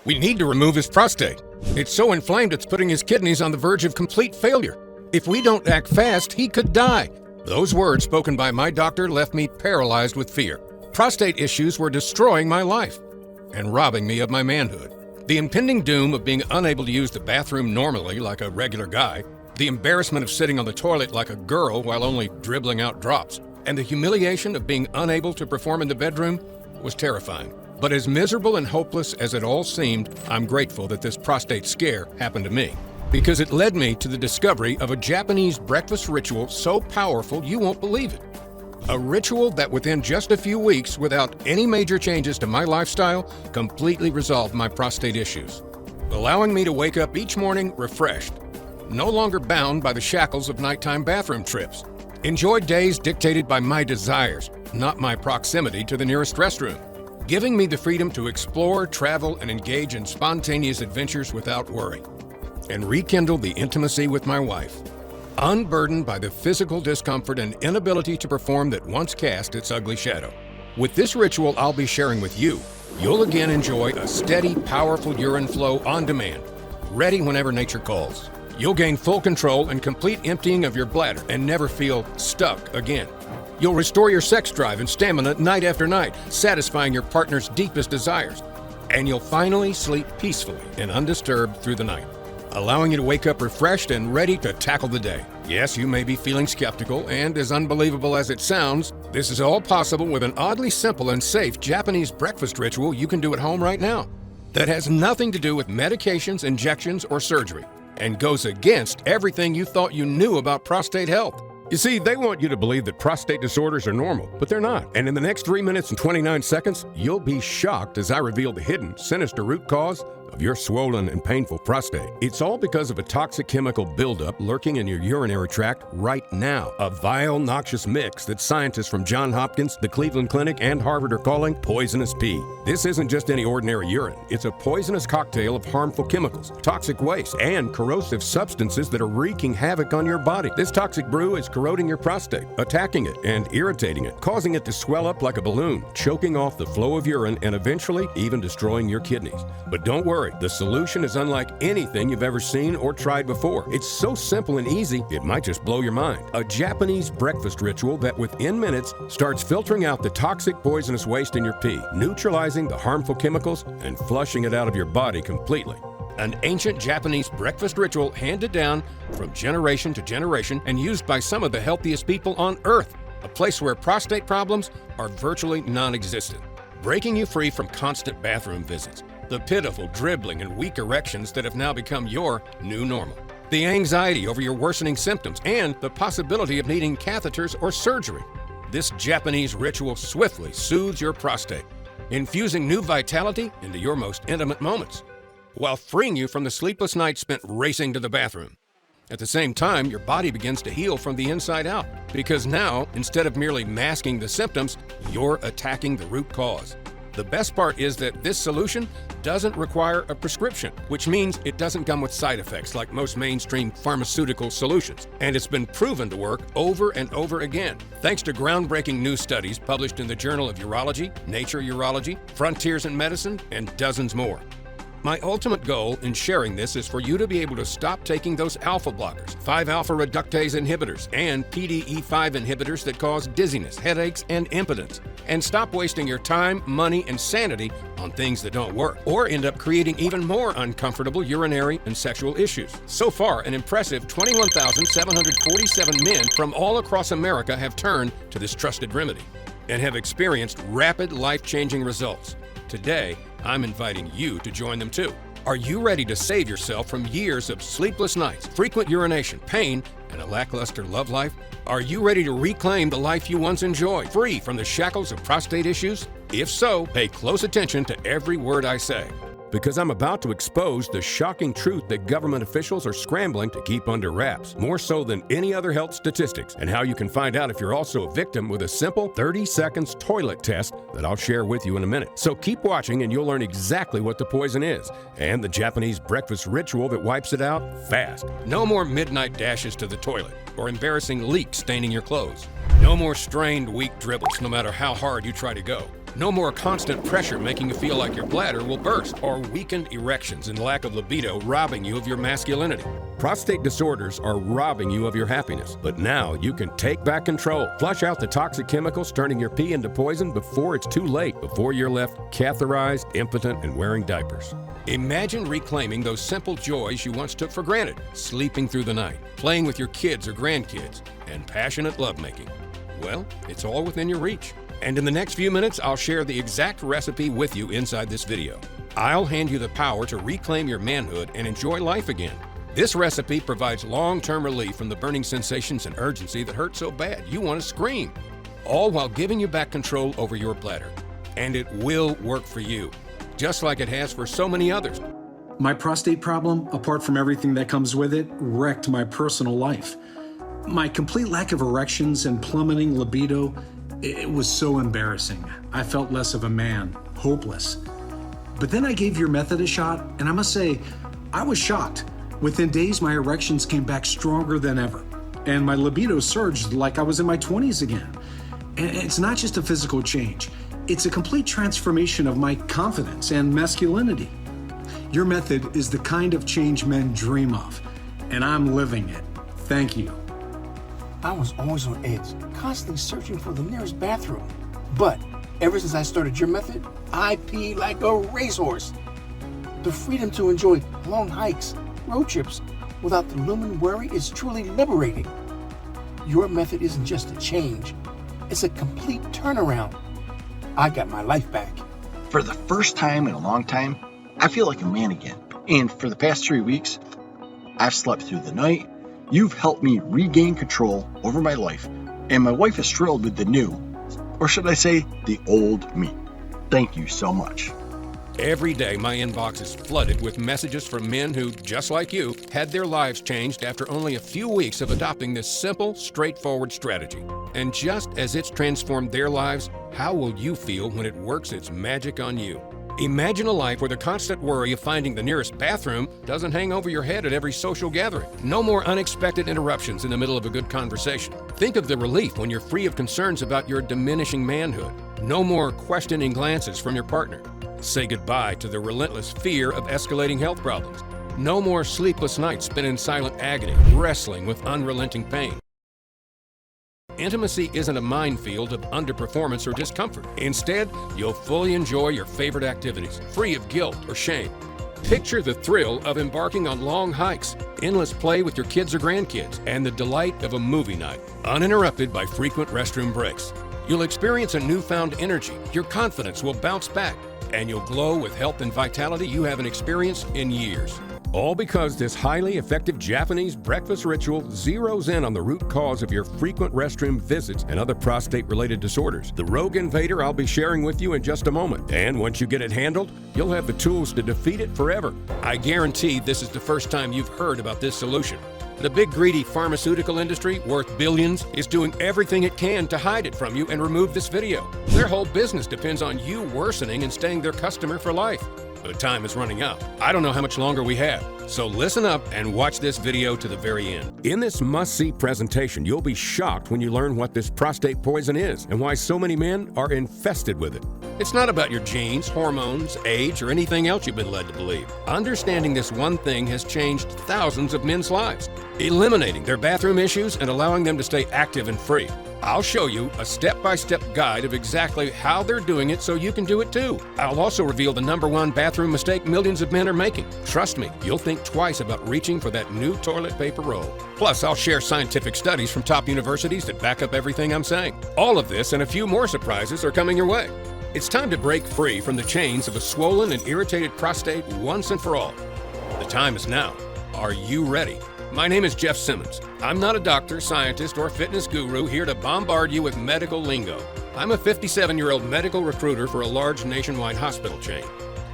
We need to remove his prostate. It's so inflamed it's putting his kidneys on the verge of complete failure. If we don't act fast, he could die. Those words spoken by my doctor left me paralyzed with fear. Prostate issues were destroying my life and robbing me of my manhood. The impending doom of being unable to use the bathroom normally like a regular guy, the embarrassment of sitting on the toilet like a girl while only dribbling out drops, and the humiliation of being unable to perform in the bedroom was terrifying. But as miserable and hopeless as it all seemed, I'm grateful that this prostate scare happened to me, because it led me to the discovery of a Japanese breakfast ritual so powerful you won't believe it. A ritual that within just a few weeks, without any major changes to my lifestyle, completely resolved my prostate issues, allowing me to wake up each morning refreshed, no longer bound by the shackles of nighttime bathroom trips. Enjoy days dictated by my desires, not my proximity to the nearest restroom, giving me the freedom to explore, travel, and engage in spontaneous adventures without worry, and rekindle the intimacy with my wife, unburdened by the physical discomfort and inability to perform that once cast its ugly shadow. With this ritual I'll be sharing with you, you'll again enjoy a steady, powerful urine flow on demand, ready whenever nature calls. You'll gain full control and complete emptying of your bladder and never feel stuck again. You'll restore your sex drive and stamina night after night, satisfying your partner's deepest desires. And you'll finally sleep peacefully and undisturbed through the night, allowing you to wake up refreshed and ready to tackle the day. Yes, you may be feeling skeptical, and as unbelievable as it sounds, this is all possible with an oddly simple and safe Japanese breakfast ritual you can do at home right now that has nothing to do with medications, injections, or surgery, and goes against everything you thought you knew about prostate health. You see, they want you to believe that prostate disorders are normal, but they're not. And in the next 3 minutes and 29 seconds, you'll be shocked as I reveal the hidden, sinister root cause of your swollen and painful prostate. It's all because of a toxic chemical buildup lurking in your urinary tract right now. A vile, noxious mix that scientists from Johns Hopkins, the Cleveland Clinic, and Harvard are calling poisonous pee. This isn't just any ordinary urine. It's a poisonous cocktail of harmful chemicals, toxic waste, and corrosive substances that are wreaking havoc on your body. This toxic brew is corroding your prostate, attacking it and irritating it, causing it to swell up like a balloon, choking off the flow of urine and eventually even destroying your kidneys. But don't worry. The solution is unlike anything you've ever seen or tried before. It's so simple and easy, it might just blow your mind. A Japanese breakfast ritual that within minutes starts filtering out the toxic poisonous waste in your pee, neutralizing the harmful chemicals and flushing it out of your body completely. An ancient Japanese breakfast ritual handed down from generation to generation and used by some of the healthiest people on earth, a place where prostate problems are virtually non-existent, breaking you free from constant bathroom visits, the pitiful dribbling and weak erections that have now become your new normal, the anxiety over your worsening symptoms, and the possibility of needing catheters or surgery. This Japanese ritual swiftly soothes your prostate, infusing new vitality into your most intimate moments, while freeing you from the sleepless nights spent racing to the bathroom. At the same time, your body begins to heal from the inside out, because now, instead of merely masking the symptoms, you're attacking the root cause. The best part is that this solution doesn't require a prescription, which means it doesn't come with side effects like most mainstream pharmaceutical solutions. And it's been proven to work over and over again, thanks to groundbreaking new studies published in the Journal of Urology, Nature Urology, Frontiers in Medicine, and dozens more. My ultimate goal in sharing this is for you to be able to stop taking those alpha blockers, 5-alpha reductase inhibitors, and PDE5 inhibitors that cause dizziness, headaches, and impotence, and stop wasting your time, money, and sanity on things that don't work, or end up creating even more uncomfortable urinary and sexual issues. So far, an impressive 21,747 men from all across America have turned to this trusted remedy and have experienced rapid, life-changing results. Today, I'm inviting you to join them too. Are you ready to save yourself from years of sleepless nights, frequent urination, pain, and a lackluster love life? Are you ready to reclaim the life you once enjoyed, free from the shackles of prostate issues? If so, pay close attention to every word I say, because I'm about to expose the shocking truth that government officials are scrambling to keep under wraps, more so than any other health statistics, and how you can find out if you're also a victim with a simple 30 seconds toilet test that I'll share with you in a minute. So keep watching and you'll learn exactly what the poison is, and the Japanese breakfast ritual that wipes it out fast. No more midnight dashes to the toilet, or embarrassing leaks staining your clothes. No more strained, weak dribbles, no matter how hard you try to go. No more constant pressure making you feel like your bladder will burst, or weakened erections and lack of libido robbing you of your masculinity. Prostate disorders are robbing you of your happiness, but now you can take back control. Flush out the toxic chemicals turning your pee into poison before it's too late, before you're left catheterized, impotent, and wearing diapers. Imagine reclaiming those simple joys you once took for granted: sleeping through the night, playing with your kids or grandkids, and passionate lovemaking. Well, it's all within your reach. And in the next few minutes, I'll share the exact recipe with you inside this video. I'll hand you the power to reclaim your manhood and enjoy life again. This recipe provides long-term relief from the burning sensations and urgency that hurt so bad you want to scream, all while giving you back control over your bladder. And it will work for you, just like it has for so many others. My prostate problem, apart from everything that comes with it, wrecked my personal life. My complete lack of erections and plummeting libido, it was so embarrassing. I felt less of a man, hopeless. But then I gave your method a shot, and I must say, I was shocked. Within days, my erections came back stronger than ever, and my libido surged like I was in my 20s again. And it's not just a physical change. It's a complete transformation of my confidence and masculinity. Your method is the kind of change men dream of, and I'm living it. Thank you. I was always on edge, constantly searching for the nearest bathroom. But ever since I started your method, I pee like a racehorse. The freedom to enjoy long hikes, road trips, without the looming worry is truly liberating. Your method isn't just a change, it's a complete turnaround. I got my life back. For the first time in a long time, I feel like a man again. And for the past 3 weeks, I've slept through the night. You've helped me regain control over my life, and my wife is thrilled with the new, or should I say, the old me. Thank you so much. Every day, my inbox is flooded with messages from men who, just like you, had their lives changed after only a few weeks of adopting this simple, straightforward strategy. And just as it's transformed their lives, how will you feel when it works its magic on you? Imagine a life where the constant worry of finding the nearest bathroom doesn't hang over your head at every social gathering. No more unexpected interruptions in the middle of a good conversation. Think of the relief when you're free of concerns about your diminishing manhood. No more questioning glances from your partner. Say goodbye to the relentless fear of escalating health problems. No more sleepless nights spent in silent agony, wrestling with unrelenting pain. Intimacy isn't a minefield of underperformance or discomfort. Instead, you'll fully enjoy your favorite activities, free of guilt or shame. Picture the thrill of embarking on long hikes, endless play with your kids or grandkids, and the delight of a movie night, uninterrupted by frequent restroom breaks. You'll experience a newfound energy, your confidence will bounce back, and you'll glow with health and vitality you haven't experienced in years. All because this highly effective Japanese breakfast ritual zeroes in on the root cause of your frequent restroom visits and other prostate-related disorders. The rogue invader I'll be sharing with you in just a moment. And once you get it handled, you'll have the tools to defeat it forever. I guarantee this is the first time you've heard about this solution. The big greedy pharmaceutical industry, worth billions, is doing everything it can to hide it from you and remove this video. Their whole business depends on you worsening and staying their customer for life. But time is running out. I don't know how much longer we have, so listen up and watch this video to the very end. In this must-see presentation, you'll be shocked when you learn what this prostate poison is and why so many men are infested with it. It's not about your genes, hormones, age, or anything else you've been led to believe. Understanding this one thing has changed thousands of men's lives, eliminating their bathroom issues and allowing them to stay active and free. I'll show you a step-by-step guide of exactly how they're doing it so you can do it too. I'll also reveal the #1 bathroom mistake millions of men are making. Trust me, you'll think twice about reaching for that new toilet paper roll. Plus, I'll share scientific studies from top universities that back up everything I'm saying. All of this and a few more surprises are coming your way. It's time to break free from the chains of a swollen and irritated prostate once and for all. The time is now. Are you ready? My name is Jeff Simmons. I'm not a doctor, scientist, or fitness guru here to bombard you with medical lingo. I'm a 57-year-old medical recruiter for a large nationwide hospital chain,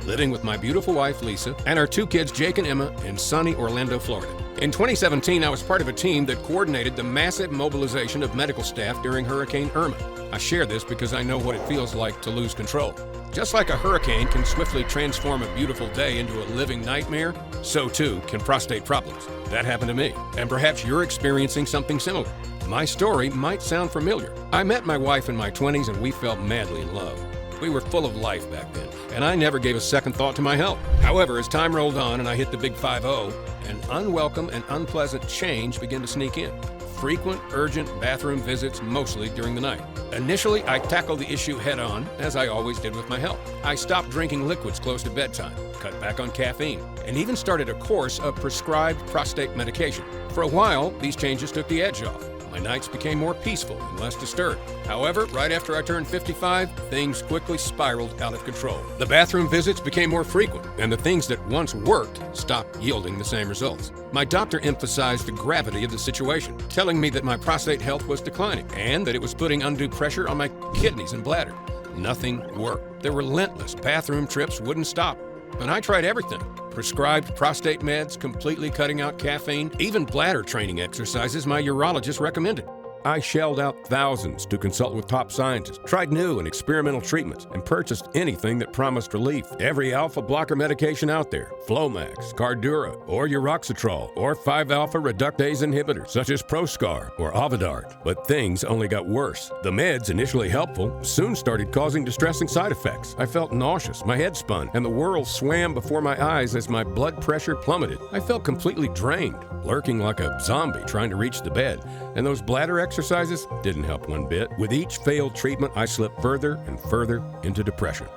living with my beautiful wife, Lisa, and our 2 kids, Jake and Emma, in sunny Orlando, Florida. In 2017, I was part of a team that coordinated the massive mobilization of medical staff during Hurricane Irma. I share this because I know what it feels like to lose control. Just like a hurricane can swiftly transform a beautiful day into a living nightmare, so too can prostate problems. That happened to me, and perhaps you're experiencing something similar. My story might sound familiar. I met my wife in my 20s and we fell madly in love. We were full of life back then, and I never gave a second thought to my health. However, as time rolled on and I hit the big 5-0, an unwelcome and unpleasant change began to sneak in. Frequent, urgent bathroom visits, mostly during the night. Initially, I tackled the issue head-on, as I always did with my health. I stopped drinking liquids close to bedtime, cut back on caffeine, and even started a course of prescribed prostate medication. For a while, these changes took the edge off. My nights became more peaceful and less disturbed. However, right after I turned 55, things quickly spiraled out of control. The bathroom visits became more frequent, and the things that once worked stopped yielding the same results. My doctor emphasized the gravity of the situation, telling me that my prostate health was declining and that it was putting undue pressure on my kidneys and bladder. Nothing worked. The relentless bathroom trips wouldn't stop. And I tried everything. Prescribed prostate meds, completely cutting out caffeine, even bladder training exercises my urologist recommended. I shelled out thousands to consult with top scientists, tried new and experimental treatments, and purchased anything that promised relief. Every alpha blocker medication out there, Flomax, Cardura, or Uroxetrol, or 5-alpha reductase inhibitors, such as Proscar or Avodart. But things only got worse. The meds, initially helpful, soon started causing distressing side effects. I felt nauseous, my head spun, and the world swam before my eyes as my blood pressure plummeted. I felt completely drained, lurking like a zombie trying to reach the bed, and those bladder exercises didn't help one bit. With each failed treatment, I slipped further and further into depression.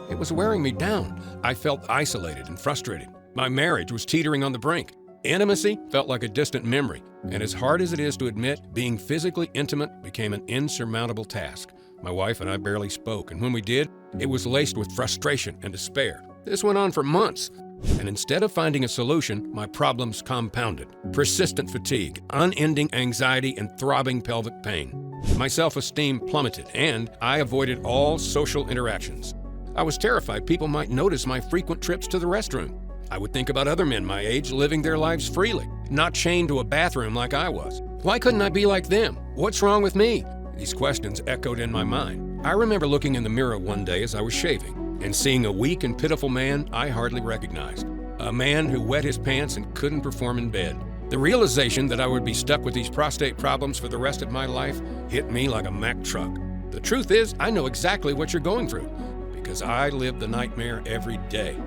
It was wearing me down. I felt isolated and frustrated. My marriage was teetering on the brink. Intimacy felt like a distant memory, and as hard as it is to admit, being physically intimate became an insurmountable task. My wife and I barely spoke, and when we did, it was laced with frustration and despair. This went on for months. And instead of finding a solution, my problems compounded. Persistent fatigue, unending anxiety, and throbbing pelvic pain. My self-esteem plummeted, and I avoided all social interactions. I was terrified people might notice my frequent trips to the restroom. I would think about other men my age living their lives freely, not chained to a bathroom like I was. Why couldn't I be like them? What's wrong with me? These questions echoed in my mind. I remember looking in the mirror one day as I was shaving, and seeing a weak and pitiful man I hardly recognized. A man who wet his pants and couldn't perform in bed. The realization that I would be stuck with these prostate problems for the rest of my life hit me like a Mack truck. The truth is, I know exactly what you're going through, because I live the nightmare every day.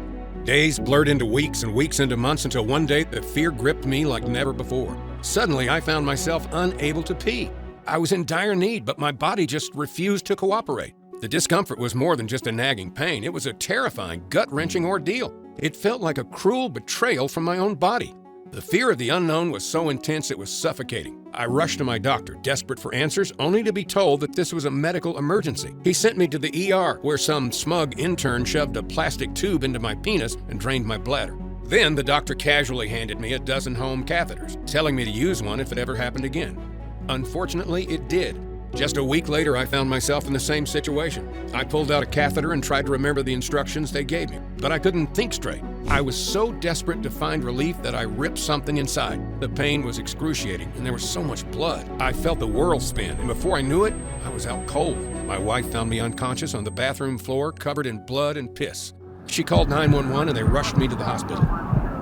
Days blurred into weeks and weeks into months until one day the fear gripped me like never before. Suddenly, I found myself unable to pee. I was in dire need, but my body just refused to cooperate. The discomfort was more than just a nagging pain. It was a terrifying, gut-wrenching ordeal. It felt like a cruel betrayal from my own body. The fear of the unknown was so intense it was suffocating. I rushed to my doctor, desperate for answers, only to be told that this was a medical emergency. He sent me to the ER, where some smug intern shoved a plastic tube into my penis and drained my bladder. Then the doctor casually handed me a dozen home catheters, telling me to use one if it ever happened again. Unfortunately, it did. Just a week later, I found myself in the same situation. I pulled out a catheter and tried to remember the instructions they gave me, but I couldn't think straight. I was so desperate to find relief that I ripped something inside. The pain was excruciating, and there was so much blood. I felt the world spin, and before I knew it, I was out cold. My wife found me unconscious on the bathroom floor, covered in blood and piss. She called 911, and they rushed me to the hospital.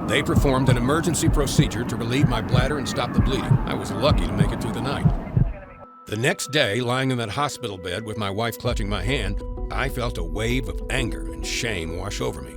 They performed an emergency procedure to relieve my bladder and stop the bleeding. I was lucky to make it through the night. The next day, lying in that hospital bed with my wife clutching my hand, I felt a wave of anger and shame wash over me.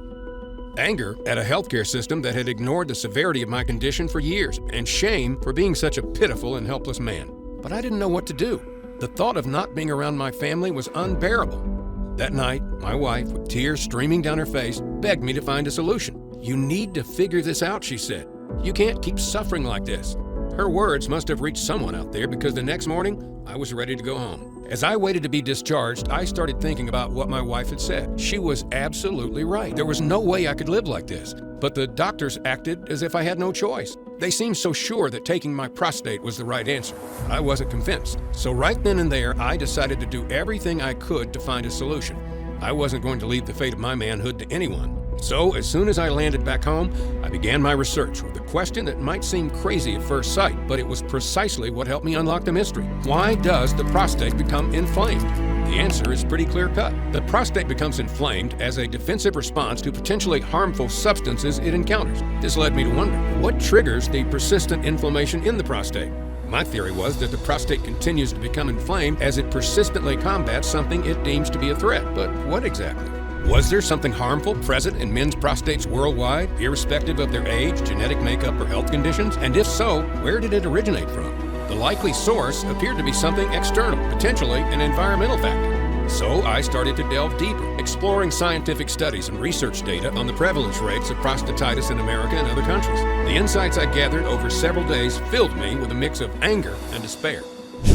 Anger at a healthcare system that had ignored the severity of my condition for years, and shame for being such a pitiful and helpless man. But I didn't know what to do. The thought of not being around my family was unbearable. That night, my wife, with tears streaming down her face, begged me to find a solution. "You need to figure this out," she said. "You can't keep suffering like this." Her words must have reached someone out there, because the next morning, I was ready to go home. As I waited to be discharged, I started thinking about what my wife had said. She was absolutely right. There was no way I could live like this. But the doctors acted as if I had no choice. They seemed so sure that taking my prostate was the right answer. I wasn't convinced. So right then and there, I decided to do everything I could to find a solution. I wasn't going to leave the fate of my manhood to anyone. So, as soon as I landed back home, I began my research with a question that might seem crazy at first sight, but it was precisely what helped me unlock the mystery. Why does the prostate become inflamed? The answer is pretty clear-cut. The prostate becomes inflamed as a defensive response to potentially harmful substances it encounters. This led me to wonder, what triggers the persistent inflammation in the prostate? My theory was that the prostate continues to become inflamed as it persistently combats something it deems to be a threat. But what exactly? Was there something harmful present in men's prostates worldwide, irrespective of their age, genetic makeup, or health conditions? And if so, where did it originate from? The likely source appeared to be something external, potentially an environmental factor. So I started to delve deeper, exploring scientific studies and research data on the prevalence rates of prostatitis in America and other countries. The insights I gathered over several days filled me with a mix of anger and despair.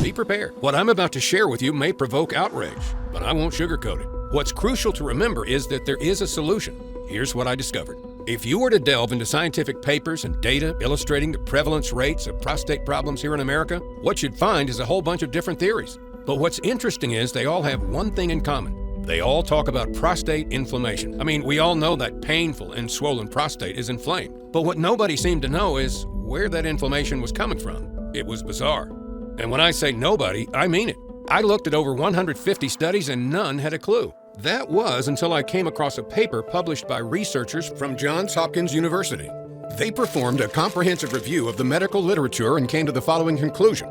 Be prepared. What I'm about to share with you may provoke outrage, but I won't sugarcoat it. What's crucial to remember is that there is a solution. Here's what I discovered. If you were to delve into scientific papers and data illustrating the prevalence rates of prostate problems here in America, what you'd find is a whole bunch of different theories. But what's interesting is they all have one thing in common. They all talk about prostate inflammation. I mean, we all know that painful and swollen prostate is inflamed. But what nobody seemed to know is where that inflammation was coming from. It was bizarre. And when I say nobody, I mean it. I looked at over 150 studies and none had a clue. That was until I came across a paper published by researchers from Johns Hopkins University. They performed a comprehensive review of the medical literature and came to the following conclusion.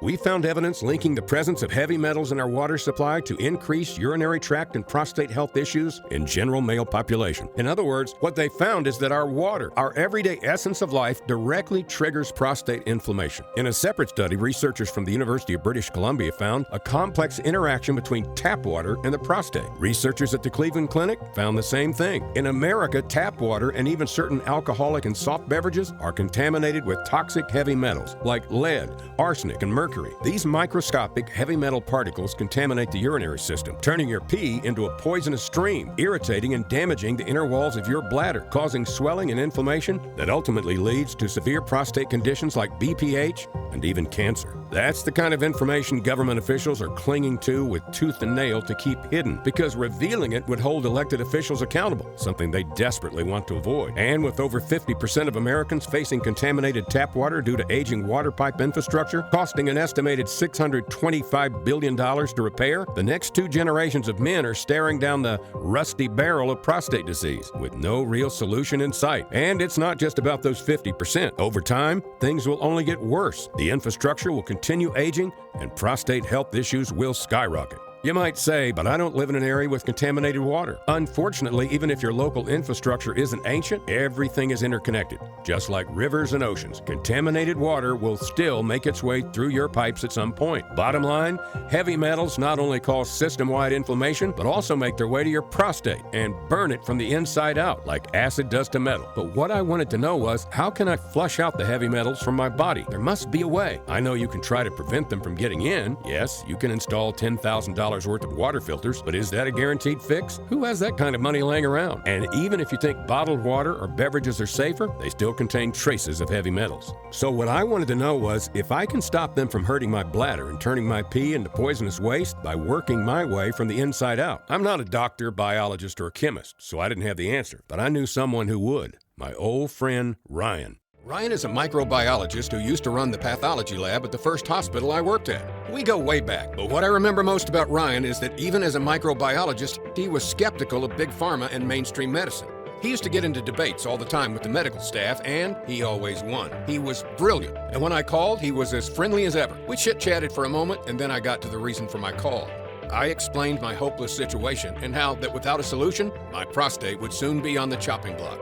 We found evidence linking the presence of heavy metals in our water supply to increase urinary tract and prostate health issues in general male population. In other words, what they found is that our water, our everyday essence of life, directly triggers prostate inflammation. In a separate study, researchers from the University of British Columbia found a complex interaction between tap water and the prostate. Researchers at the Cleveland Clinic found the same thing. In America, tap water and even certain alcoholic and soft beverages are contaminated with toxic heavy metals like lead, arsenic, and mercury. These microscopic heavy metal particles contaminate the urinary system, turning your pee into a poisonous stream, irritating and damaging the inner walls of your bladder, causing swelling and inflammation that ultimately leads to severe prostate conditions like BPH and even cancer. That's the kind of information government officials are clinging to with tooth and nail to keep hidden, because revealing it would hold elected officials accountable, something they desperately want to avoid. And with over 50% of Americans facing contaminated tap water due to aging water pipe infrastructure, costing an estimated $625 billion to repair, the next 2 generations of men are staring down the rusty barrel of prostate disease with no real solution in sight. And it's not just about those 50%. Over time, things will only get worse. The infrastructure will continue aging, and prostate health issues will skyrocket. You might say, but I don't live in an area with contaminated water. Unfortunately, even if your local infrastructure isn't ancient, everything is interconnected. Just like rivers and oceans, contaminated water will still make its way through your pipes at some point. Bottom line, heavy metals not only cause system-wide inflammation, but also make their way to your prostate and burn it from the inside out, like acid does to metal. But what I wanted to know was, how can I flush out the heavy metals from my body? There must be a way. I know you can try to prevent them from getting in. Yes, you can install $10,000 worth of water filters, but is that a guaranteed fix? Who has that kind of money laying around? And even if you think bottled water or beverages are safer, they still contain traces of heavy metals. So what I wanted to know was, if I can stop them from hurting my bladder and turning my pee into poisonous waste by working my way from the inside out. I'm not a doctor, biologist, or chemist, so I didn't have the answer, but I knew someone who would. My old friend, Ryan. Ryan is a microbiologist who used to run the pathology lab at the first hospital I worked at. We go way back, but what I remember most about Ryan is that even as a microbiologist, he was skeptical of big pharma and mainstream medicine. He used to get into debates all the time with the medical staff, and he always won. He was brilliant, and when I called, he was as friendly as ever. We chit-chatted for a moment, and then I got to the reason for my call. I explained my hopeless situation and how that without a solution, my prostate would soon be on the chopping block.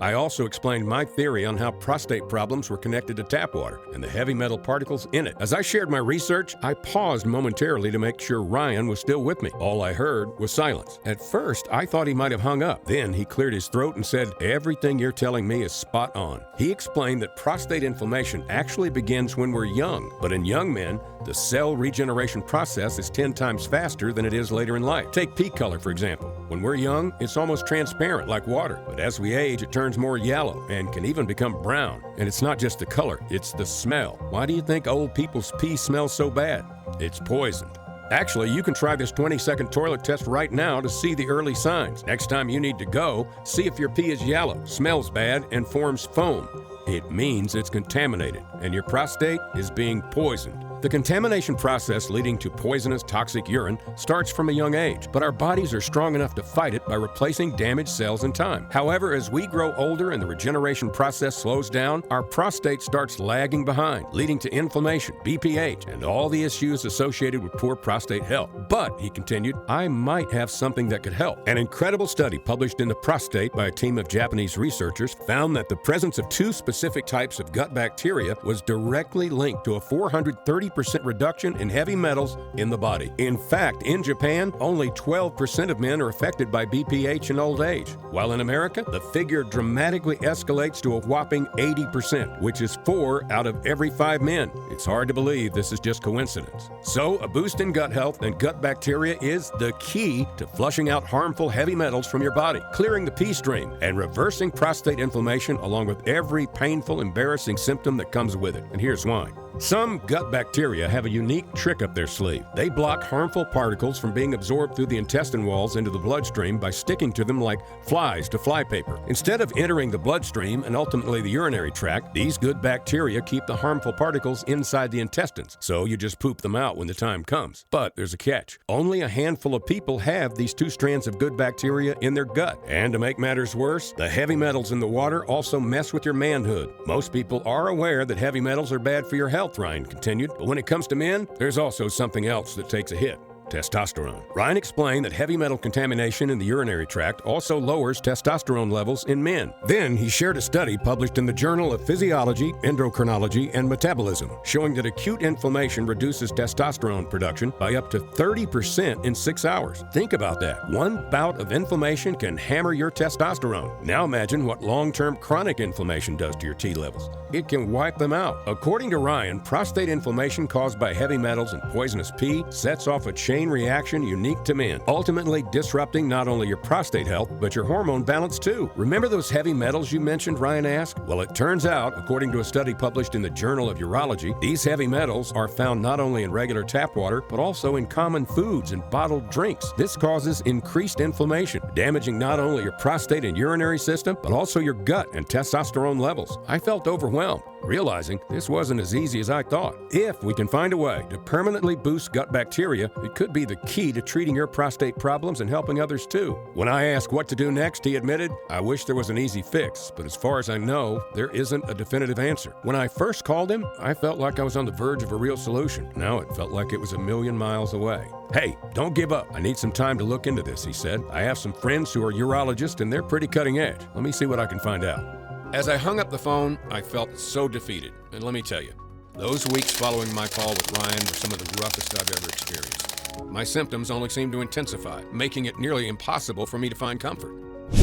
I also explained my theory on how prostate problems were connected to tap water and the heavy metal particles in it. As I shared my research, I paused momentarily to make sure Ryan was still with me. All I heard was silence. At first, I thought he might have hung up. Then he cleared his throat and said, "Everything you're telling me is spot on." He explained that prostate inflammation actually begins when we're young, but in young men, the cell regeneration process is 10 times faster than it is later in life. Take pee color, for example. When we're young, it's almost transparent like water, but as we age, it turns more yellow and can even become brown. And it's not just the color, it's the smell. Why do you think old people's pee smells so bad? It's poisoned. Actually, you can try this 20-second toilet test right now to see the early signs. Next time you need to go, see if your pee is yellow, smells bad, and forms foam. It means it's contaminated, and your prostate is being poisoned. The contamination process leading to poisonous, toxic urine starts from a young age, but our bodies are strong enough to fight it by replacing damaged cells in time. However, as we grow older and the regeneration process slows down, our prostate starts lagging behind, leading to inflammation, BPH, and all the issues associated with poor prostate health. But, he continued, I might have something that could help. An incredible study published in The Prostate by a team of Japanese researchers found that the presence of 2 specific types of gut bacteria was directly linked to a 430% reduction in heavy metals in the body. In fact, in Japan, only 12% of men are affected by BPH in old age, while in America, the figure dramatically escalates to a whopping 80%, which is 4 out of every 5 men. It's hard to believe this is just coincidence. So, a boost in gut health and gut bacteria is the key to flushing out harmful heavy metals from your body, clearing the pee stream, and reversing prostate inflammation along with every painful, embarrassing symptom that comes with it. And here's why. Some gut bacteria have a unique trick up their sleeve. They block harmful particles from being absorbed through the intestine walls into the bloodstream by sticking to them like flies to flypaper. Instead of entering the bloodstream and ultimately the urinary tract, these good bacteria keep the harmful particles inside the intestines, so you just poop them out when the time comes. But there's a catch. Only a handful of people have these 2 strands of good bacteria in their gut. And to make matters worse, the heavy metals in the water also mess with your manhood. Most people are aware that heavy metals are bad for your health, Ryan continued, but when it comes to men, there's also something else that takes a hit. Testosterone. Ryan explained that heavy metal contamination in the urinary tract also lowers testosterone levels in men. Then he shared a study published in the Journal of Physiology, Endocrinology, and Metabolism, showing that acute inflammation reduces testosterone production by up to 30% in 6 hours. Think about that. One bout of inflammation can hammer your testosterone. Now imagine what long-term chronic inflammation does to your T levels. It can wipe them out. According to Ryan, prostate inflammation caused by heavy metals and poisonous pee sets off a chain reaction unique to men, ultimately disrupting not only your prostate health, but your hormone balance too. Remember those heavy metals you mentioned, Ryan asked? Well, it turns out, according to a study published in the Journal of Urology, these heavy metals are found not only in regular tap water, but also in common foods and bottled drinks. This causes increased inflammation, damaging not only your prostate and urinary system, but also your gut and testosterone levels. I felt overwhelmed, realizing this wasn't as easy as I thought. If we can find a way to permanently boost gut bacteria, it could be the key to treating your prostate problems and helping others too. When I asked what to do next, he admitted, I wish there was an easy fix, but as far as I know, there isn't a definitive answer. When I first called him, I felt like I was on the verge of a real solution. Now it felt like it was a million miles away. Hey, don't give up. I need some time to look into this, he said. I have some friends who are urologists and they're pretty cutting edge. Let me see what I can find out. As I hung up the phone, I felt so defeated. And let me tell you, those weeks following my call with Ryan were some of the roughest I've ever experienced. My symptoms only seemed to intensify, making it nearly impossible for me to find comfort.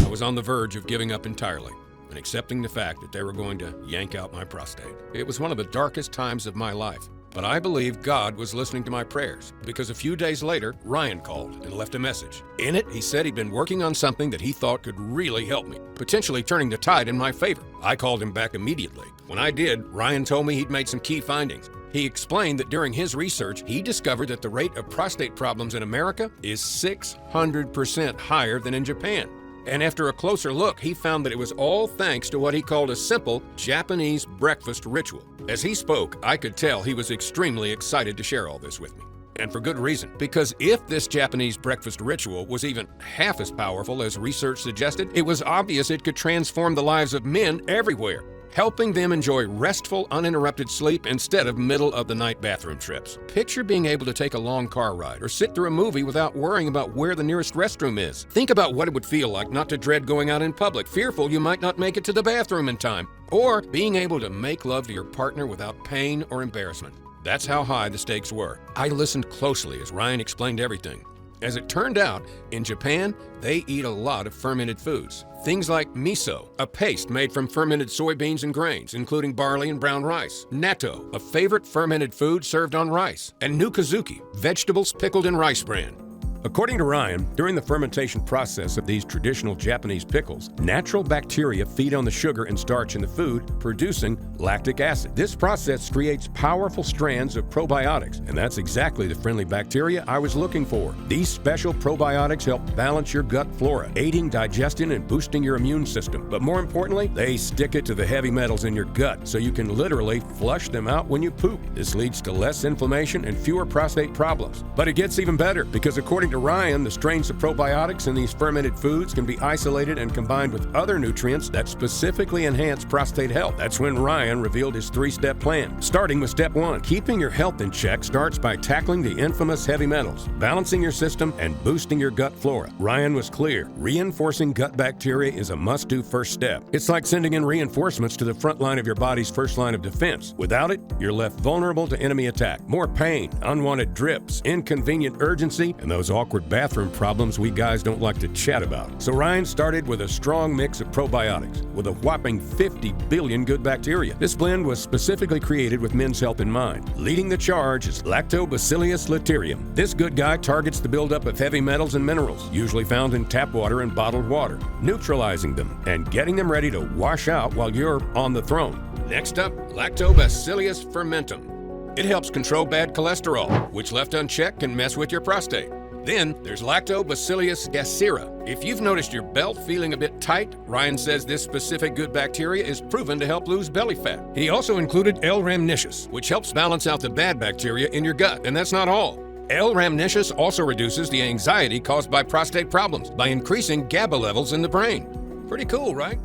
I was on the verge of giving up entirely and accepting the fact that they were going to yank out my prostate. It was one of the darkest times of my life. But I believe God was listening to my prayers, because a few days later, Ryan called and left a message. In it, he said he'd been working on something that he thought could really help me, potentially turning the tide in my favor. I called him back immediately. When I did, Ryan told me he'd made some key findings. He explained that during his research, he discovered that the rate of prostate problems in America is 600% higher than in Japan. And after a closer look, he found that it was all thanks to what he called a simple Japanese breakfast ritual. As he spoke, I could tell he was extremely excited to share all this with me. And for good reason, because if this Japanese breakfast ritual was even half as powerful as research suggested, it was obvious it could transform the lives of men everywhere, helping them enjoy restful, uninterrupted sleep instead of middle-of-the-night bathroom trips. Picture being able to take a long car ride or sit through a movie without worrying about where the nearest restroom is. Think about what it would feel like not to dread going out in public, fearful you might not make it to the bathroom in time, or being able to make love to your partner without pain or embarrassment. That's how high the stakes were. I listened closely as Ryan explained everything. As it turned out, in Japan, they eat a lot of fermented foods. Things like miso, a paste made from fermented soybeans and grains, including barley and brown rice. Natto, a favorite fermented food served on rice. And nukazuki, vegetables pickled in rice bran. According to Ryan, during the fermentation process of these traditional Japanese pickles, natural bacteria feed on the sugar and starch in the food, producing lactic acid. This process creates powerful strands of probiotics, and that's exactly the friendly bacteria I was looking for. These special probiotics help balance your gut flora, aiding digestion and boosting your immune system. But more importantly, they stick it to the heavy metals in your gut, so you can literally flush them out when you poop. This leads to less inflammation and fewer prostate problems. But it gets even better, because according to Ryan, the strains of probiotics in these fermented foods can be isolated and combined with other nutrients that specifically enhance prostate health. That's when Ryan revealed his 3-step plan, starting with step 1. Keeping your health in check starts by tackling the infamous heavy metals, balancing your system, and boosting your gut flora. Ryan was clear. Reinforcing gut bacteria is a must-do first step. It's like sending in reinforcements to the front line of your body's first line of defense. Without it, you're left vulnerable to enemy attack. More pain, unwanted drips, inconvenient urgency, and those awkward bathroom problems we guys don't like to chat about. So Ryan started with a strong mix of probiotics with a whopping 50 billion good bacteria. This blend was specifically created with men's health in mind. Leading the charge is Lactobacillus laterium. This good guy targets the buildup of heavy metals and minerals, usually found in tap water and bottled water, neutralizing them and getting them ready to wash out while you're on the throne. Next up, Lactobacillus fermentum. It helps control bad cholesterol, which left unchecked can mess with your prostate. Then there's Lactobacillus gassera. If you've noticed your belt feeling a bit tight, Ryan says this specific good bacteria is proven to help lose belly fat. He also included L. rhamnosus, which helps balance out the bad bacteria in your gut. And that's not all. L. rhamnosus also reduces the anxiety caused by prostate problems by increasing GABA levels in the brain. Pretty cool, right?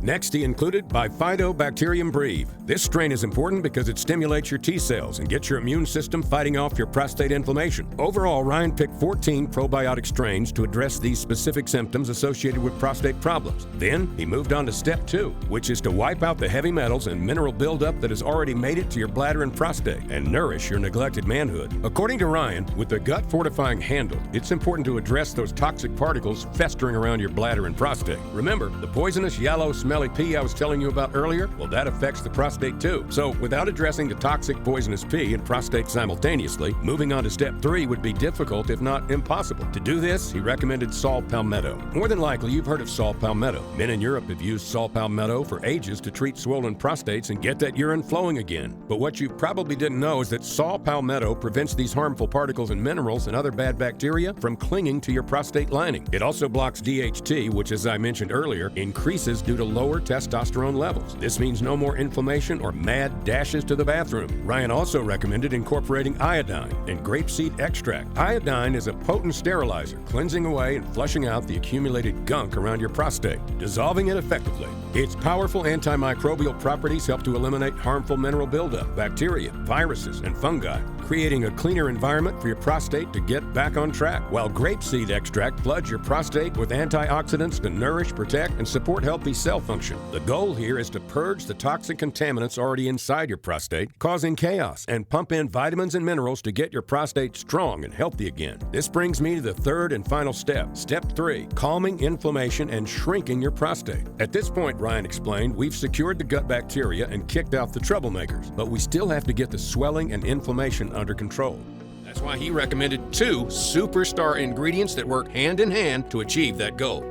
Next, he included Bifidobacterium breve. This strain is important because it stimulates your T cells and gets your immune system fighting off your prostate inflammation. Overall, Ryan picked 14 probiotic strains to address these specific symptoms associated with prostate problems. Then, he moved on to step 2, which is to wipe out the heavy metals and mineral buildup that has already made it to your bladder and prostate and nourish your neglected manhood. According to Ryan, with the gut fortifying handled, it's important to address those toxic particles festering around your bladder and prostate. Remember, the poisonous yellow smelly pee I was telling you about earlier? Well, that affects the prostate too. So without addressing the toxic poisonous pee and prostate simultaneously, moving on to step 3 would be difficult, if not impossible. To do this, he recommended saw palmetto. More than likely, you've heard of saw palmetto. Men in Europe have used saw palmetto for ages to treat swollen prostates and get that urine flowing again. But what you probably didn't know is that saw palmetto prevents these harmful particles and minerals and other bad bacteria from clinging to your prostate lining. It also blocks DHT, which, as I mentioned earlier, increases due to lower testosterone levels. This means no more inflammation or mad dashes to the bathroom. Ryan also recommended incorporating iodine and grapeseed extract. Iodine is a potent sterilizer, cleansing away and flushing out the accumulated gunk around your prostate, dissolving it effectively. Its powerful antimicrobial properties help to eliminate harmful mineral buildup, bacteria, viruses, and fungi, creating a cleaner environment for your prostate to get back on track, while grapeseed extract floods your prostate with antioxidants to nourish, protect, and support healthy cell function. The goal here is to purge the toxic contaminants already inside your prostate, causing chaos, and pump in vitamins and minerals to get your prostate strong and healthy again. This brings me to the third and final step, step 3, calming inflammation and shrinking your prostate. At this point, Ryan explained, we've secured the gut bacteria and kicked out the troublemakers, but we still have to get the swelling and inflammation under control. That's why he recommended 2 superstar ingredients that work hand in hand to achieve that goal.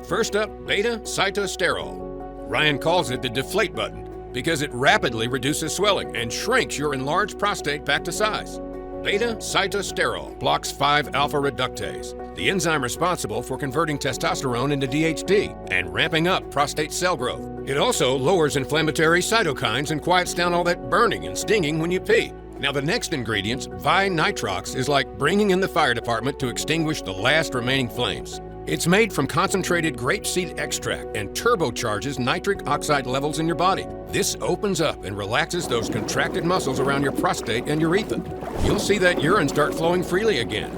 First up, beta-cytosterol. Ryan calls it the deflate button because it rapidly reduces swelling and shrinks your enlarged prostate back to size. Beta-cytosterol blocks 5-alpha reductase, the enzyme responsible for converting testosterone into DHT and ramping up prostate cell growth. It also lowers inflammatory cytokines and quiets down all that burning and stinging when you pee. Now the next ingredient, Vi-nitrox, is like bringing in the fire department to extinguish the last remaining flames. It's made from concentrated grapeseed extract and turbocharges nitric oxide levels in your body. This opens up and relaxes those contracted muscles around your prostate and urethra. You'll see that urine start flowing freely again.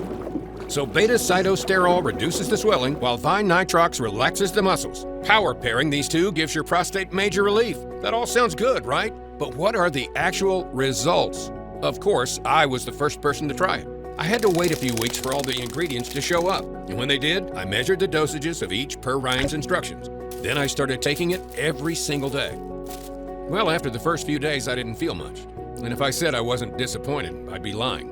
So beta-cytosterol reduces the swelling while Vi-nitrox relaxes the muscles. Power pairing these two gives your prostate major relief. That all sounds good, right? But what are the actual results? Of course, I was the first person to try it. I had to wait a few weeks for all the ingredients to show up, and when they did, I measured the dosages of each per Ryan's instructions. Then I started taking it every single day. Well, after the first few days, I didn't feel much, and if I said I wasn't disappointed, I'd be lying.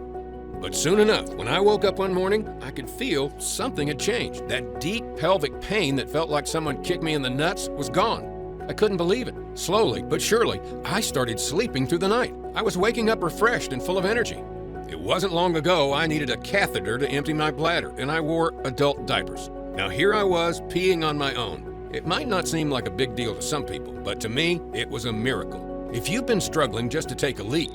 But soon enough, when I woke up one morning, I could feel something had changed. That deep pelvic pain that felt like someone kicked me in the nuts was gone. I couldn't believe it. Slowly but surely, I started sleeping through the night. I was waking up refreshed and full of energy. It wasn't long ago I needed a catheter to empty my bladder, and I wore adult diapers. Now here I was peeing on my own. It might not seem like a big deal to some people, but to me, it was a miracle. If you've been struggling just to take a leak,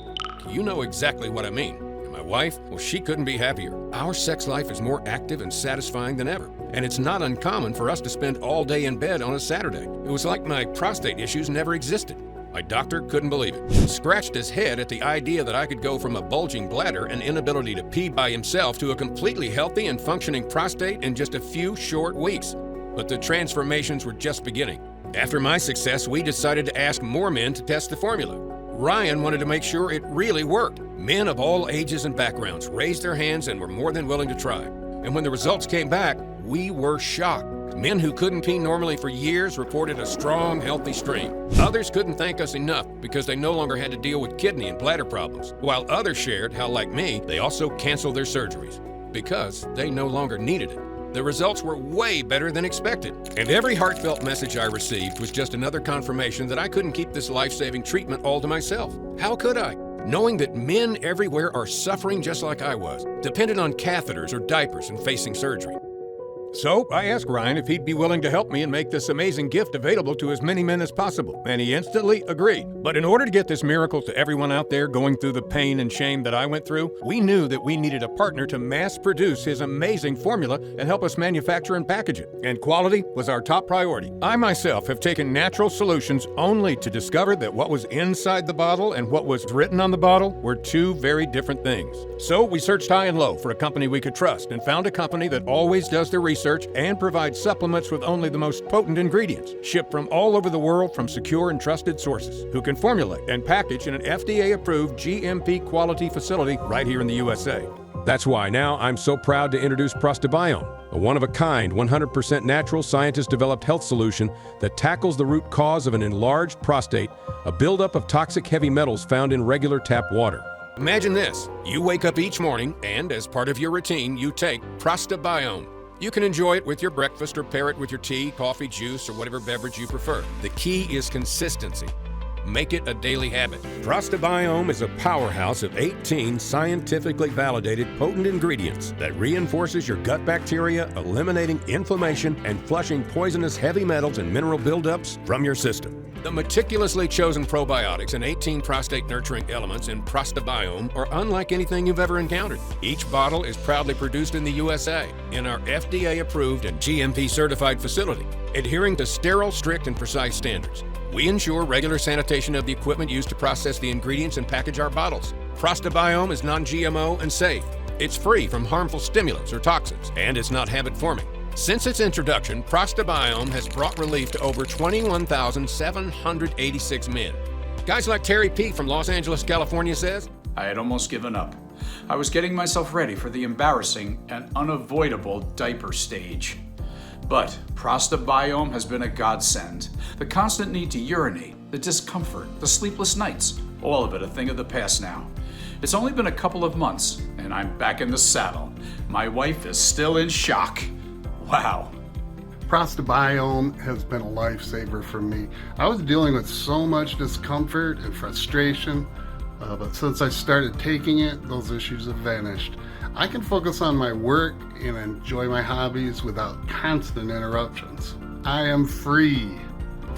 you know exactly what I mean. And my wife, well, she couldn't be happier. Our sex life is more active and satisfying than ever, and it's not uncommon for us to spend all day in bed on a Saturday. It was like my prostate issues never existed. My doctor couldn't believe it. He scratched his head at the idea that I could go from a bulging bladder and inability to pee by himself to a completely healthy and functioning prostate in just a few short weeks. But the transformations were just beginning. After my success, we decided to ask more men to test the formula. Ryan wanted to make sure it really worked. Men of all ages and backgrounds raised their hands and were more than willing to try. And when the results came back, we were shocked. Men who couldn't pee normally for years reported a strong, healthy stream. Others couldn't thank us enough because they no longer had to deal with kidney and bladder problems, while others shared how, like me, they also canceled their surgeries because they no longer needed it. The results were way better than expected, and every heartfelt message I received was just another confirmation that I couldn't keep this life-saving treatment all to myself. How could I? Knowing that men everywhere are suffering just like I was, dependent on catheters or diapers and facing surgery. So I asked Ryan if he'd be willing to help me and make this amazing gift available to as many men as possible, and he instantly agreed. But in order to get this miracle to everyone out there going through the pain and shame that I went through, we knew that we needed a partner to mass produce his amazing formula and help us manufacture and package it. And quality was our top priority. I myself have taken natural solutions only to discover that what was inside the bottle and what was written on the bottle were two very different things. So we searched high and low for a company we could trust and found a company that always does their research and provides supplements with only the most potent ingredients, shipped from all over the world from secure and trusted sources, who can formulate and package in an FDA-approved GMP quality facility right here in the USA. That's why now I'm so proud to introduce ProstaBiome, a one-of-a-kind, 100% natural, scientist-developed health solution that tackles the root cause of an enlarged prostate, a buildup of toxic heavy metals found in regular tap water. Imagine this. You wake up each morning and, as part of your routine, you take ProstaBiome. You can enjoy it with your breakfast or pair it with your tea, coffee, juice, or whatever beverage you prefer. The key is consistency. Make it a daily habit. ProstaBiome is a powerhouse of 18 scientifically validated potent ingredients that reinforces your gut bacteria, eliminating inflammation and flushing poisonous heavy metals and mineral buildups from your system. The meticulously chosen probiotics and 18 prostate-nurturing elements in ProstaBiome are unlike anything you've ever encountered. Each bottle is proudly produced in the USA in our FDA-approved and GMP-certified facility, adhering to sterile, strict, and precise standards. We ensure regular sanitation of the equipment used to process the ingredients and package our bottles. ProstaBiome is non-GMO and safe. It's free from harmful stimulants or toxins, and it's not habit-forming. Since its introduction, ProstaBiome has brought relief to over 21,786 men. Guys like Terry P. from Los Angeles, California says, I had almost given up. I was getting myself ready for the embarrassing and unavoidable diaper stage. But ProstaBiome has been a godsend. The constant need to urinate, the discomfort, the sleepless nights, all of it a thing of the past now. It's only been a couple of months, and I'm back in the saddle. My wife is still in shock. Wow. ProstaBiome has been a lifesaver for me. I was dealing with so much discomfort and frustration, but since I started taking it, those issues have vanished. I can focus on my work and enjoy my hobbies without constant interruptions. I am free.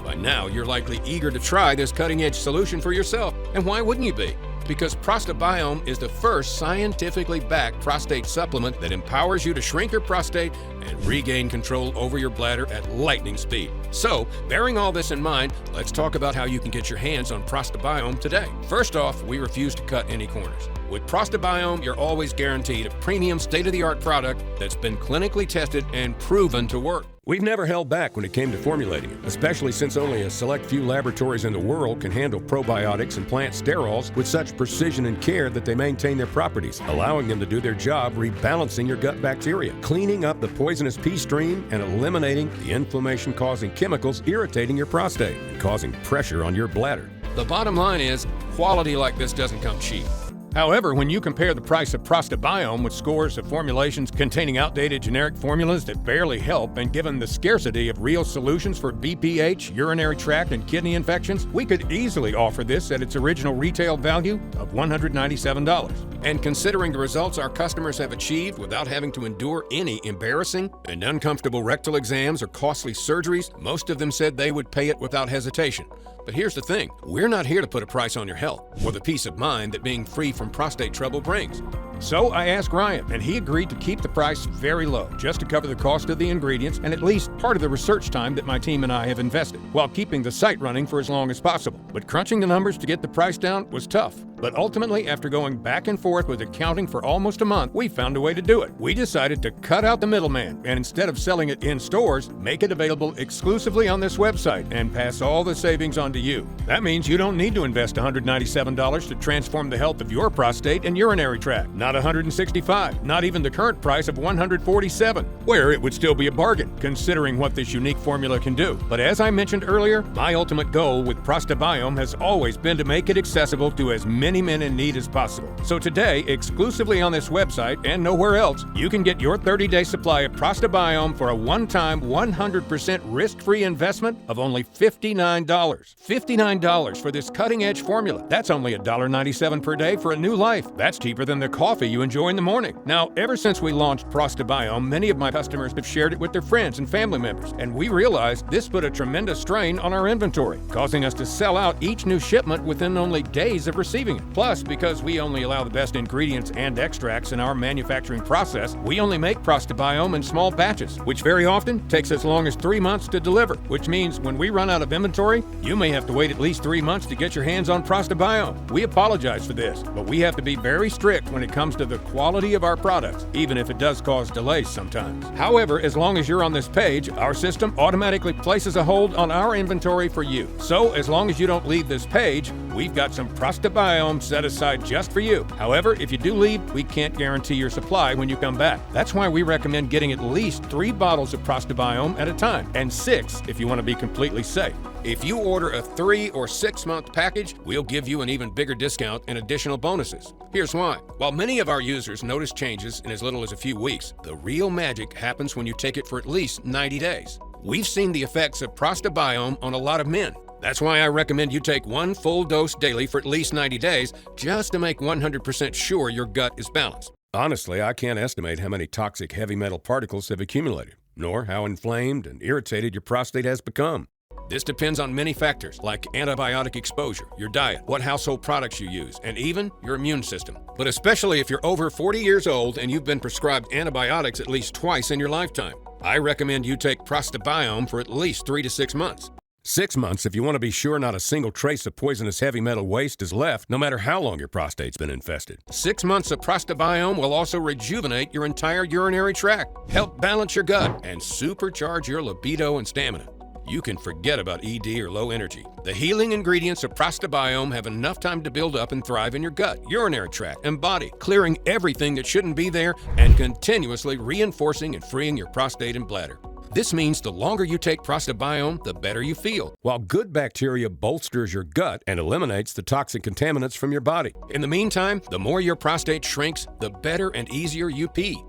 By now, you're likely eager to try this cutting-edge solution for yourself. And why wouldn't you be? Because ProstaBiome is the first scientifically backed prostate supplement that empowers you to shrink your prostate and regain control over your bladder at lightning speed. So, bearing all this in mind, let's talk about how you can get your hands on ProstaBiome today. First off, we refuse to cut any corners. With ProstaBiome, you're always guaranteed a premium state-of-the-art product that's been clinically tested and proven to work. We've never held back when it came to formulating it, especially since only a select few laboratories in the world can handle probiotics and plant sterols with such precision and care that they maintain their properties, allowing them to do their job rebalancing your gut bacteria, cleaning up the poisonous pee stream, and eliminating the inflammation-causing chemicals irritating your prostate and causing pressure on your bladder. The bottom line is, quality like this doesn't come cheap. However, when you compare the price of ProstaBiome with scores of formulations containing outdated generic formulas that barely help, and given the scarcity of real solutions for BPH, urinary tract, and kidney infections, we could easily offer this at its original retail value of $197. And considering the results our customers have achieved without having to endure any embarrassing and uncomfortable rectal exams or costly surgeries, most of them said they would pay it without hesitation. But here's the thing, we're not here to put a price on your health or the peace of mind that being free from prostate trouble brings. So I asked Ryan, and he agreed to keep the price very low, just to cover the cost of the ingredients and at least part of the research time that my team and I have invested, while keeping the site running for as long as possible. But crunching the numbers to get the price down was tough. But ultimately, after going back and forth with accounting for almost a month, we found a way to do it. We decided to cut out the middleman, and instead of selling it in stores, make it available exclusively on this website and pass all the savings on to you. That means you don't need to invest $197 to transform the health of your prostate and urinary tract. Not $165, not even the current price of $147, where it would still be a bargain, considering what this unique formula can do. But as I mentioned earlier, my ultimate goal with ProstaBiome has always been to make it accessible to as many men in need as possible. So today, exclusively on this website and nowhere else, you can get your 30-day supply of ProstaBiome for a one-time 100% risk-free investment of only $59. $59 for this cutting-edge formula. That's only $1.97 per day for a new life. That's cheaper than the coffee you enjoy in the morning. Now, ever since we launched ProstaBiome, many of my customers have shared it with their friends and family members, and we realized this put a tremendous strain on our inventory, causing us to sell out each new shipment within only days of receiving it. Plus, because we only allow the best ingredients and extracts in our manufacturing process, we only make ProstaBiome in small batches, which very often takes as long as 3 months to deliver, which means when we run out of inventory, you may have to wait at least 3 months to get your hands on ProstaBiome. We apologize for this, but we have to be very strict when it comes to the quality of our products, even if it does cause delays sometimes. However, as long as you're on this page, our system automatically places a hold on our inventory for you. So, as long as you don't leave this page, we've got some ProstaBiome set aside just for you. However, if you do leave, we can't guarantee your supply when you come back. That's why we recommend getting at least 3 bottles of ProstaBiome at a time, and 6 if you want to be completely safe. If you order a 3 or 6 month package, we'll give you an even bigger discount and additional bonuses. Here's why. While many of our users notice changes in as little as a few weeks, the real magic happens when you take it for at least 90 days. We've seen the effects of ProstaBiome on a lot of men. That's why I recommend you take 1 full dose daily for at least 90 days, just to make 100% sure your gut is balanced. Honestly, I can't estimate how many toxic heavy metal particles have accumulated, nor how inflamed and irritated your prostate has become. This depends on many factors like antibiotic exposure, your diet, what household products you use, and even your immune system. But especially if you're over 40 years old and you've been prescribed antibiotics at least twice in your lifetime, I recommend you take ProstaBiome for at least 3 to 6 months. 6 months if you want to be sure not a single trace of poisonous heavy metal waste is left, no matter how long your prostate's been infested. 6 months of ProstaBiome will also rejuvenate your entire urinary tract, help balance your gut, and supercharge your libido and stamina. You can forget about ED or low energy. The healing ingredients of ProstaBiome have enough time to build up and thrive in your gut, urinary tract, and body, clearing everything that shouldn't be there and continuously reinforcing and freeing your prostate and bladder. This means the longer you take ProstaBiome, the better you feel, while good bacteria bolsters your gut and eliminates the toxic contaminants from your body. In the meantime, the more your prostate shrinks, the better and easier you pee.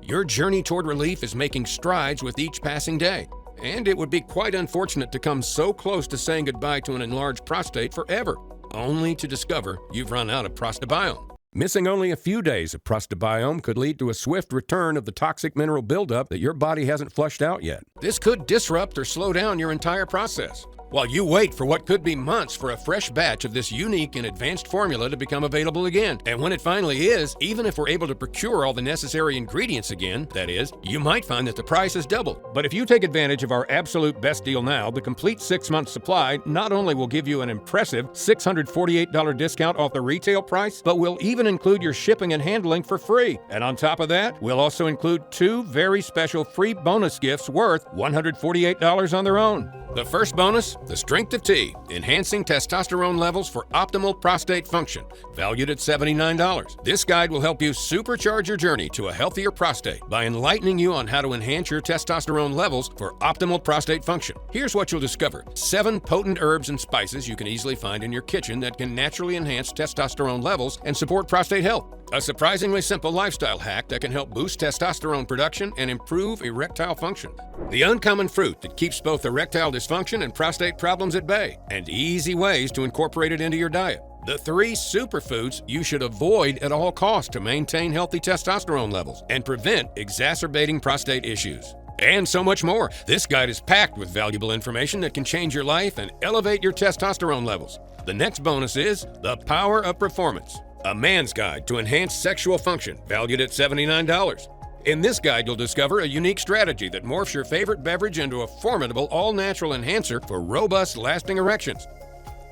Your journey toward relief is making strides with each passing day. And it would be quite unfortunate to come so close to saying goodbye to an enlarged prostate forever, only to discover you've run out of ProstaBiome. Missing only a few days of ProstaBiome could lead to a swift return of the toxic mineral buildup that your body hasn't flushed out yet. This could disrupt or slow down your entire process, while you wait for what could be months for a fresh batch of this unique and advanced formula to become available again. And when it finally is, even if we're able to procure all the necessary ingredients again, that is, you might find that the price has doubled. But if you take advantage of our absolute best deal now, the complete 6-month supply not only will give you an impressive $648 discount off the retail price, but will even include your shipping and handling for free. And on top of that, we'll also include 2 very special free bonus gifts worth $148 on their own. The first bonus, the Strength of T, enhancing testosterone levels for optimal prostate function, valued at $79. This guide will help you supercharge your journey to a healthier prostate by enlightening you on how to enhance your testosterone levels for optimal prostate function. Here's what you'll discover: 7 potent herbs and spices you can easily find in your kitchen that can naturally enhance testosterone levels and support prostate health. A surprisingly simple lifestyle hack that can help boost testosterone production and improve erectile function. The uncommon fruit that keeps both erectile dysfunction and prostate problems at bay, and easy ways to incorporate it into your diet. The 3 superfoods you should avoid at all costs to maintain healthy testosterone levels and prevent exacerbating prostate issues. And so much more. This guide is packed with valuable information that can change your life and elevate your testosterone levels. The next bonus is The Power of Performance, a man's guide to enhance sexual function, valued at $79. In this guide, you'll discover a unique strategy that morphs your favorite beverage into a formidable all-natural enhancer for robust, lasting erections.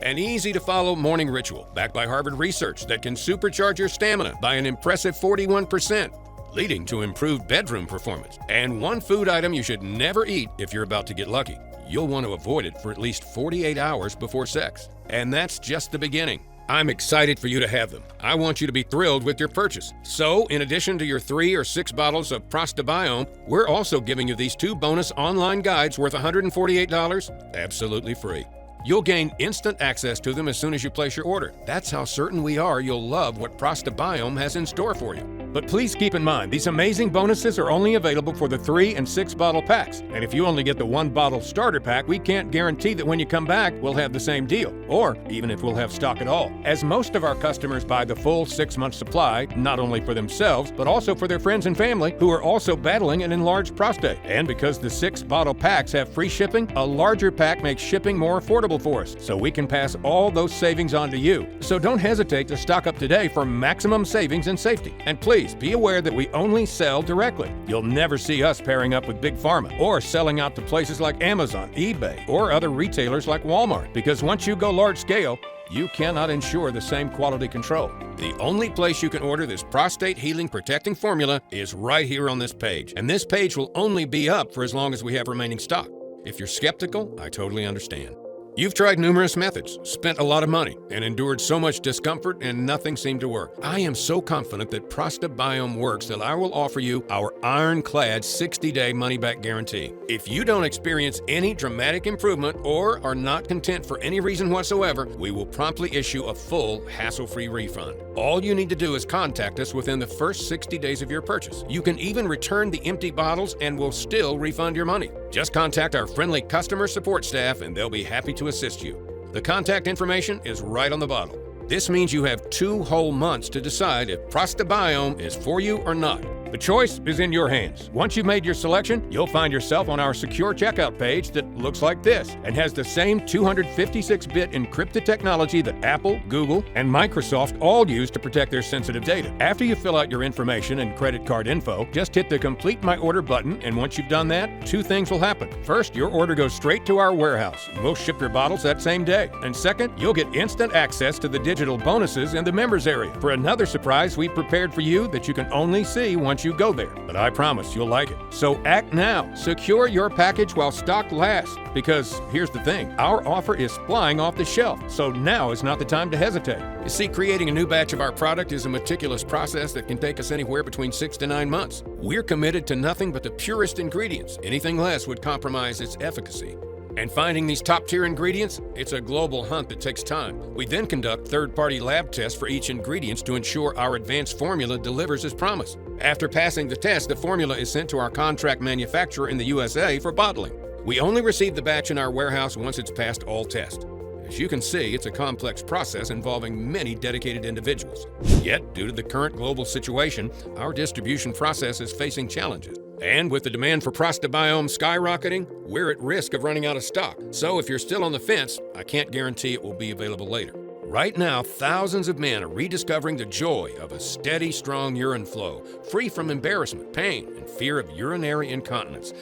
An easy-to-follow morning ritual backed by Harvard research that can supercharge your stamina by an impressive 41%, leading to improved bedroom performance. And one food item you should never eat if you're about to get lucky. You'll want to avoid it for at least 48 hours before sex. And that's just the beginning. I'm excited for you to have them. I want you to be thrilled with your purchase. So, in addition to your 3 or 6 bottles of ProstaBiome, we're also giving you these 2 bonus online guides worth $148, absolutely free. You'll gain instant access to them as soon as you place your order. That's how certain we are you'll love what ProstaBiome has in store for you. But please keep in mind, these amazing bonuses are only available for the 3 and 6 bottle packs. And if you only get the 1 bottle starter pack, we can't guarantee that when you come back, we'll have the same deal, or even if we'll have stock at all. As most of our customers buy the full 6-month supply, not only for themselves, but also for their friends and family who are also battling an enlarged prostate. And because the 6 bottle packs have free shipping, a larger pack makes shipping more affordable for us, so we can pass all those savings on to you. So don't hesitate to stock up today for maximum savings and safety. And please be aware that we only sell directly. You'll never see us pairing up with Big Pharma or selling out to places like Amazon, eBay, or other retailers like Walmart, because once you go large scale, you cannot ensure the same quality control. The only place you can order this prostate healing protecting formula is right here on this page. And this page will only be up for as long as we have remaining stock. If you're skeptical, I totally understand. You've tried numerous methods, spent a lot of money, and endured so much discomfort, and nothing seemed to work. I am so confident that ProstaBiome works that I will offer you our ironclad 60-day money-back guarantee. If you don't experience any dramatic improvement or are not content for any reason whatsoever, we will promptly issue a full, hassle-free refund. All you need to do is contact us within the first 60 days of your purchase. You can even return the empty bottles and we'll still refund your money. Just contact our friendly customer support staff and they'll be happy to assist you. The contact information is right on the bottle. This means you have 2 whole months to decide if ProstaBiome is for you or not. The choice is in your hands. Once you've made your selection, you'll find yourself on our secure checkout page that looks like this and has the same 256-bit encrypted technology that Apple, Google, and Microsoft all use to protect their sensitive data. After you fill out your information and credit card info, just hit the Complete My Order button, and once you've done that, 2 things will happen. First, your order goes straight to our warehouse, and we'll ship your bottles that same day. And second, you'll get instant access to the digital bonuses in the members area for another surprise we've prepared for you that you can only see once you go there. But I promise you'll like it. So act now. Secure your package while stock lasts. Because here's the thing, our offer is flying off the shelf. So now is not the time to hesitate. You see, creating a new batch of our product is a meticulous process that can take us anywhere between 6 to 9 months. We're committed to nothing but the purest ingredients. Anything less would compromise its efficacy. And finding these top-tier ingredients, it's a global hunt that takes time. We then conduct third-party lab tests for each ingredient to ensure our advanced formula delivers as promised. After passing the test, the formula is sent to our contract manufacturer in the USA for bottling. We only receive the batch in our warehouse once it's passed all tests. As you can see, it's a complex process involving many dedicated individuals. Yet, due to the current global situation, our distribution process is facing challenges. And with the demand for ProstaBiome skyrocketing, we're at risk of running out of stock. So if you're still on the fence, I can't guarantee it will be available later. Right now, thousands of men are rediscovering the joy of a steady, strong urine flow, free from embarrassment, pain, and fear of urinary incontinence.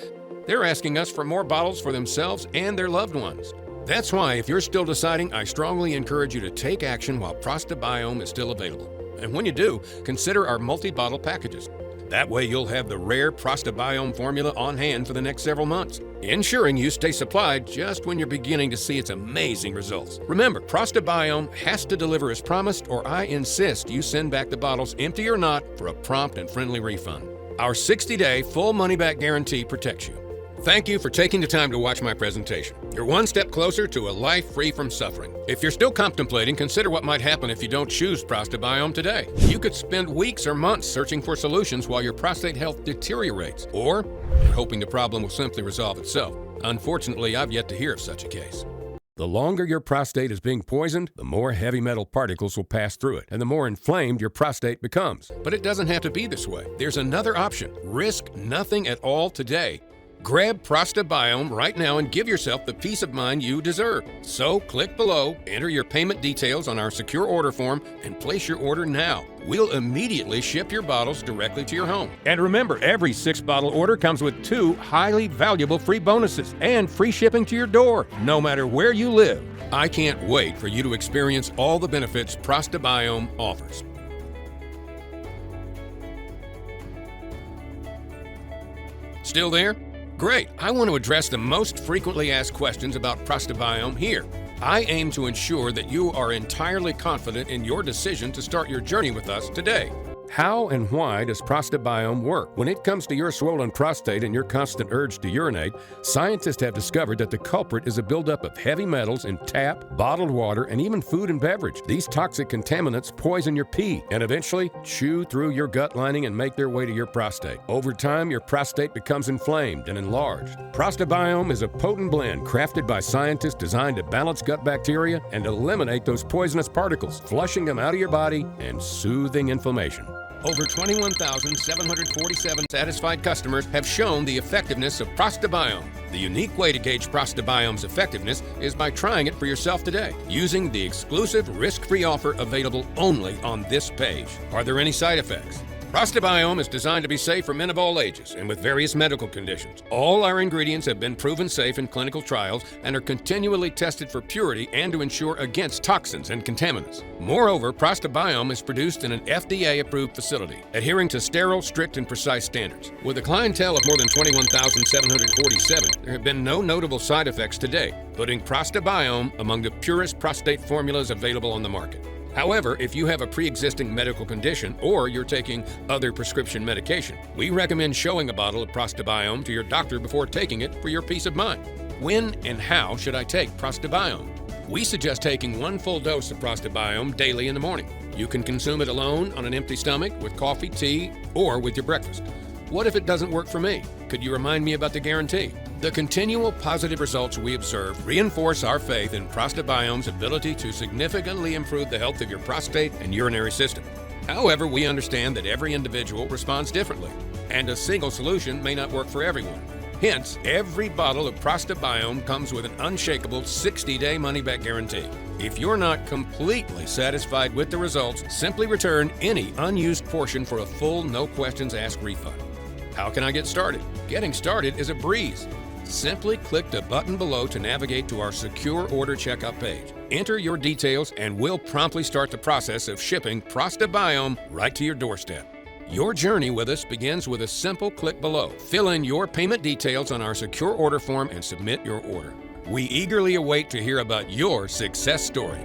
They're asking us for more bottles for themselves and their loved ones. That's why, if you're still deciding, I strongly encourage you to take action while ProstaBiome is still available. And when you do, consider our multi-bottle packages. That way you'll have the rare ProstaBiome formula on hand for the next several months, ensuring you stay supplied just when you're beginning to see its amazing results. Remember, ProstaBiome has to deliver as promised, or I insist you send back the bottles, empty or not, for a prompt and friendly refund. Our 60-day full money-back guarantee protects you. Thank you for taking the time to watch my presentation. You're one step closer to a life free from suffering. If you're still contemplating, consider what might happen if you don't choose ProstaBiome today. You could spend weeks or months searching for solutions while your prostate health deteriorates, or you're hoping the problem will simply resolve itself. Unfortunately, I've yet to hear of such a case. The longer your prostate is being poisoned, the more heavy metal particles will pass through it, and the more inflamed your prostate becomes. But it doesn't have to be this way. There's another option. Risk nothing at all today. Grab ProstaBiome right now and give yourself the peace of mind you deserve. So click below, enter your payment details on our secure order form, and place your order now. We'll immediately ship your bottles directly to your home. And remember, every 6-bottle order comes with 2 highly valuable free bonuses and free shipping to your door, no matter where you live. I can't wait for you to experience all the benefits ProstaBiome offers. Still there? Great. I want to address the most frequently asked questions about ProstaBiome here. I aim to ensure that you are entirely confident in your decision to start your journey with us today. How and why does ProstaBiome work? When it comes to your swollen prostate and your constant urge to urinate, scientists have discovered that the culprit is a buildup of heavy metals in tap, bottled water, and even food and beverage. These toxic contaminants poison your pee and eventually chew through your gut lining and make their way to your prostate. Over time, your prostate becomes inflamed and enlarged. ProstaBiome is a potent blend crafted by scientists designed to balance gut bacteria and eliminate those poisonous particles, flushing them out of your body and soothing inflammation. Over 21,747 satisfied customers have shown the effectiveness of ProstaBiome. The unique way to gauge ProstaBiome's effectiveness is by trying it for yourself today, using the exclusive risk-free offer available only on this page. Are there any side effects? ProstaBiome is designed to be safe for men of all ages and with various medical conditions. All our ingredients have been proven safe in clinical trials and are continually tested for purity and to ensure against toxins and contaminants. Moreover, ProstaBiome is produced in an FDA-approved facility, adhering to sterile, strict, and precise standards. With a clientele of more than 21,747, there have been no notable side effects to date, putting ProstaBiome among the purest prostate formulas available on the market. However, if you have a pre-existing medical condition or you're taking other prescription medication, we recommend showing a bottle of ProstaBiome to your doctor before taking it for your peace of mind. When and how should I take ProstaBiome? We suggest taking 1 full dose of ProstaBiome daily in the morning. You can consume it alone on an empty stomach with coffee, tea, or with your breakfast. What if it doesn't work for me? Could you remind me about the guarantee? The continual positive results we observe reinforce our faith in ProstaBiome's ability to significantly improve the health of your prostate and urinary system. However, we understand that every individual responds differently, and a single solution may not work for everyone. Hence, every bottle of ProstaBiome comes with an unshakable 60-day money-back guarantee. If you're not completely satisfied with the results, simply return any unused portion for a full, no-questions-asked refund. How can I get started? Getting started is a breeze. Simply click the button below to navigate to our secure order checkout page. Enter your details and we'll promptly start the process of shipping ProstaBiome right to your doorstep. Your journey with us begins with a simple click below. Fill in your payment details on our secure order form and submit your order. We eagerly await to hear about your success story.